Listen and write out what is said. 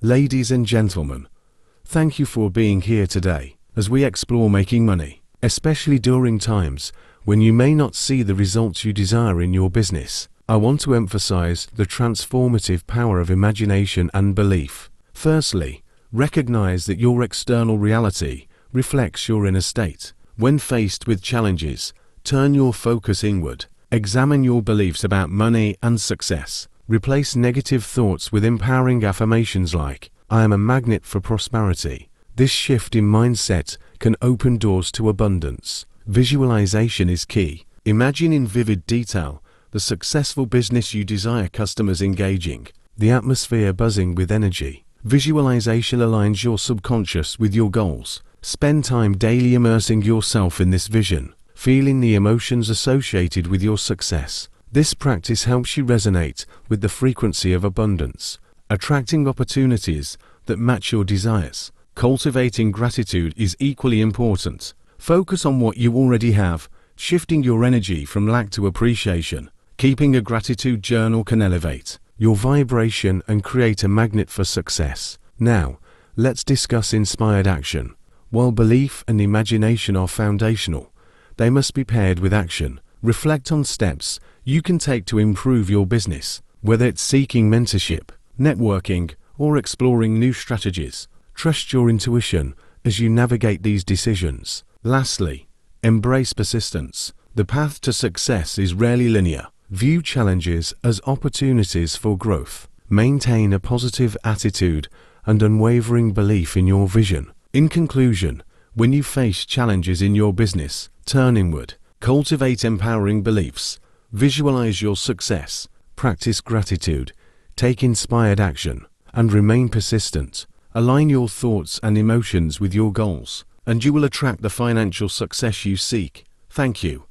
Ladies and gentlemen, thank you for being here today as we explore making money, especially during times when you may not see the results you desire in your business. I want to emphasize the transformative power of imagination and belief. Firstly, recognize that your external reality reflects your inner state. When faced with challenges, turn your focus inward. Examine your beliefs about money and success. Replace negative thoughts with empowering affirmations like, "I am a magnet for prosperity." This shift in mindset can open doors to abundance. Visualization is key. Imagine in vivid detail the successful business you desire, customers engaging, the atmosphere buzzing with energy. Visualization aligns your subconscious with your goals. Spend time daily immersing yourself in this vision, feeling the emotions associated with your success. This practice helps you resonate with the frequency of abundance, attracting opportunities that match your desires. Cultivating gratitude is equally important. Focus on what you already have, shifting your energy from lack to appreciation. Keeping a gratitude journal can elevate your vibration and create a magnet for success. Now, let's discuss inspired action. While belief and imagination are foundational, they must be paired with action. Reflect on steps you can take to improve your business, whether it's seeking mentorship, networking, or exploring new strategies. Trust your intuition as you navigate these decisions. Lastly, embrace persistence. The path to success is rarely linear. View challenges as opportunities for growth. Maintain a positive attitude and unwavering belief in your vision. In conclusion, when you face challenges in your business, turn inward. Cultivate empowering beliefs. Visualize your success. Practice gratitude. Take inspired action. And remain persistent. Align your thoughts and emotions with your goals, and you will attract the financial success you seek. Thank you.